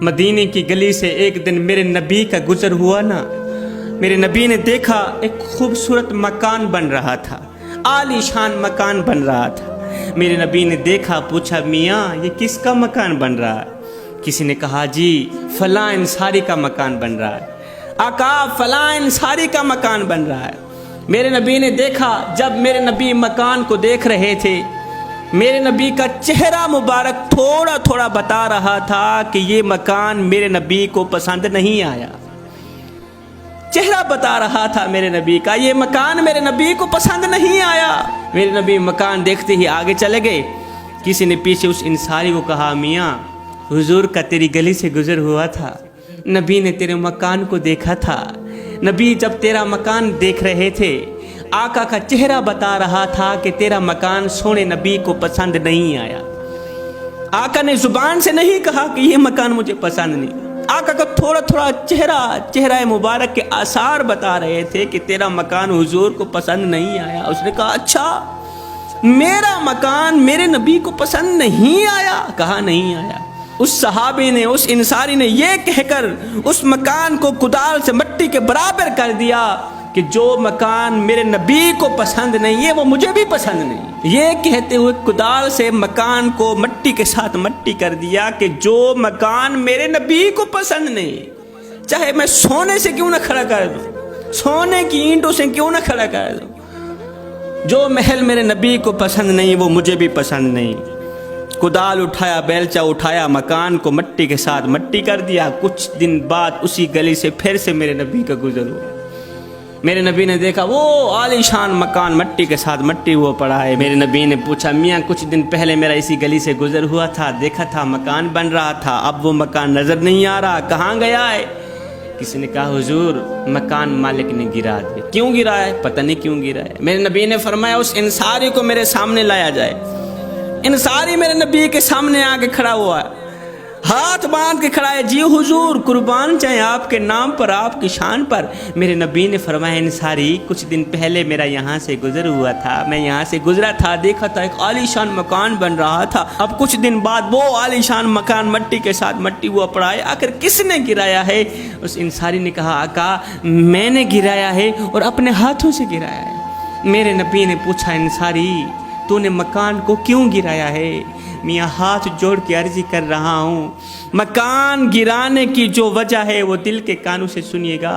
مدینے کی گلی سے ایک دن میرے نبی کا گزر ہوا نا، میرے نبی نے دیکھا ایک خوبصورت مکان بن رہا تھا، عالی شان مکان بن رہا تھا۔ میرے نبی نے دیکھا، پوچھا میاں یہ کس کا مکان بن رہا ہے؟ کسی نے کہا جی فلاں انصاری کا مکان بن رہا ہے۔ آقا فلاں انصاری کا مکان بن رہا ہے۔ میرے نبی نے دیکھا، جب میرے نبی مکان کو دیکھ رہے تھے، میرے نبی کا چہرہ مبارک تھوڑا تھوڑا بتا رہا تھا کہ یہ مکان میرے نبی کو پسند نہیں آیا۔ چہرہ بتا رہا تھا میرے نبی کا، یہ مکان میرے نبی کو پسند نہیں آیا۔ میرے نبی مکان دیکھتے ہی آگے چلے گئے۔ کسی نے پیچھے اس انصاری کو کہا میاں حضور کا تیری گلی سے گزر ہوا تھا، نبی نے تیرے مکان کو دیکھا تھا۔ نبی جب تیرا مکان دیکھ رہے تھے، آقا کا چہرہ بتا رہا تھا کہ تیرا مکان سونے نبی کو پسند نہیں آیا۔ آقا نے زبان سے نہیں کہا کہ یہ مکان مجھے پسند نہیں، آقا کا تھوڑا تھوڑا چہرہ مبارک کے آثار بتا رہے تھے کہ تیرا مکان حضور کو پسند نہیں آیا۔ اس نے کہا اچھا میرا مکان میرے نبی کو پسند نہیں آیا؟ کہا نہیں آیا۔ اس صحابی نے، اس انصاری نے یہ کہہ کر اس مکان کو کدال سے مٹی کے برابر کر دیا کہ جو مکان میرے نبی کو پسند نہیں ہے وہ مجھے بھی پسند نہیں۔ یہ کہتے ہوئے کدال سے مکان کو مٹی کے ساتھ مٹی کر دیا کہ جو مکان میرے نبی کو پسند نہیں، چاہے میں سونے سے کیوں نہ کھڑا کر دوں، سونے کی اینٹوں سے کیوں نہ کھڑا کر دوں، جو محل میرے نبی کو پسند نہیں وہ مجھے بھی پسند نہیں۔ کدال اٹھایا، بیلچا اٹھایا، مکان کو مٹی کے ساتھ مٹی کر دیا۔ کچھ دن بعد اسی گلی سے پھر سے میرے نبی کا گزر ہوا۔ میرے نبی نے دیکھا وہ عالی شان مکان مٹی کے ساتھ مٹی ہوا پڑا ہے۔ میرے نبی نے پوچھا میاں کچھ دن پہلے میرا اسی گلی سے گزر ہوا تھا، دیکھا تھا مکان بن رہا تھا، اب وہ مکان نظر نہیں آ رہا، کہاں گیا ہے؟ کسی نے کہا حضور مکان مالک نے گرا دیا۔ کیوں گرا ہے؟ پتہ نہیں کیوں گرا ہے۔ میرے نبی نے فرمایا اس انصاری کو میرے سامنے لایا جائے۔ انصاری میرے نبی کے سامنے آ کے کھڑا ہوا ہے، ہاتھ باندھ کے کھڑا ہے، جی حضور قربان چاہیں آپ کے نام پر، آپ کی شان پر۔ میرے نبی نے فرمایا انصاری کچھ دن پہلے میرا یہاں سے گزر ہوا تھا، میں یہاں سے گزرا تھا، دیکھا تھا ایک عالی شان مکان بن رہا تھا، اب کچھ دن بعد وہ عالی شان مکان مٹی کے ساتھ مٹی ہوا پڑا ہے، آخر کس نے گرایا ہے؟ اس انصاری نے کہا آقا میں نے گرایا ہے اور اپنے ہاتھوں سے گرایا ہے۔ میرے نبی نے پوچھا انصاری تو نے مکان کو کیوں گرایا ہے؟ میاں ہاتھ جوڑ کے عرضی کر رہا ہوں، مکان گرانے کی جو وجہ ہے وہ دل کے کانوں سے سنیے گا۔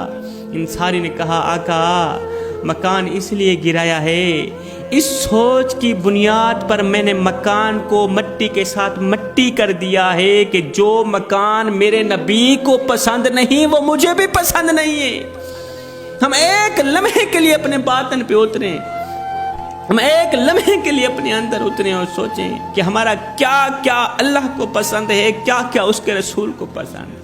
انصاری نے کہا آقا مکان اس لیے گرایا ہے، اس سوچ کی بنیاد پر میں نے مکان کو مٹی کے ساتھ مٹی کر دیا ہے کہ جو مکان میرے نبی کو پسند نہیں وہ مجھے بھی پسند نہیں ہے۔ ہم ایک لمحے کے لیے اپنے باطن پہ اتریں، ہم ایک لمحے کے لیے اپنے اندر اتریں اور سوچیں کہ ہمارا کیا کیا اللہ کو پسند ہے، کیا کیا اس کے رسول کو پسند ہے۔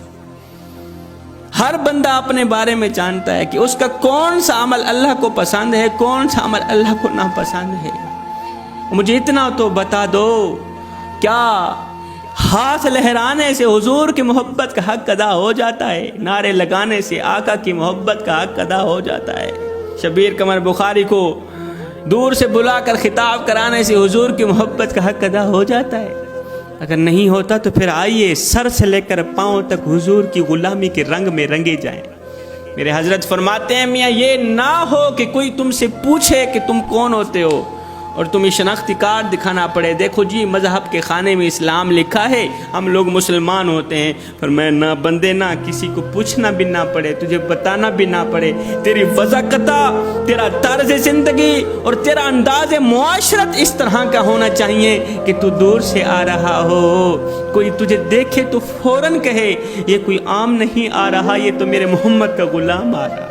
ہر بندہ اپنے بارے میں جانتا ہے کہ اس کا کون سا عمل اللہ کو پسند ہے، کون سا عمل اللہ کو ناپسند ہے۔ مجھے اتنا تو بتا دو، کیا ہاتھ لہرانے سے حضور کی محبت کا حق ادا ہو جاتا ہے؟ نعرے لگانے سے آقا کی محبت کا حق ادا ہو جاتا ہے؟ شبیر قمر بخاری کو دور سے بلا کر خطاب کرانے سے حضور کی محبت کا حق ادا ہو جاتا ہے؟ اگر نہیں ہوتا تو پھر آئیے سر سے لے کر پاؤں تک حضور کی غلامی کے رنگ میں رنگے جائیں۔ میرے حضرت فرماتے ہیں میاں یہ نہ ہو کہ کوئی تم سے پوچھے کہ تم کون ہوتے ہو اور تمہیں شناختی کارڈ دکھانا پڑے، دیکھو جی مذہب کے خانے میں اسلام لکھا ہے، ہم لوگ مسلمان ہوتے ہیں۔ فرمایا نہ بندے نہ کسی کو پوچھنا بھی نہ پڑے، تجھے بتانا بھی نہ پڑے، تیری وضاقتہ، تیرا طرز زندگی اور تیرا انداز معاشرت اس طرح کا ہونا چاہیے کہ تو دور سے آ رہا ہو، کوئی تجھے دیکھے تو فوراً کہے یہ کوئی عام نہیں آ رہا، یہ تو میرے محمد کا غلام آ رہا۔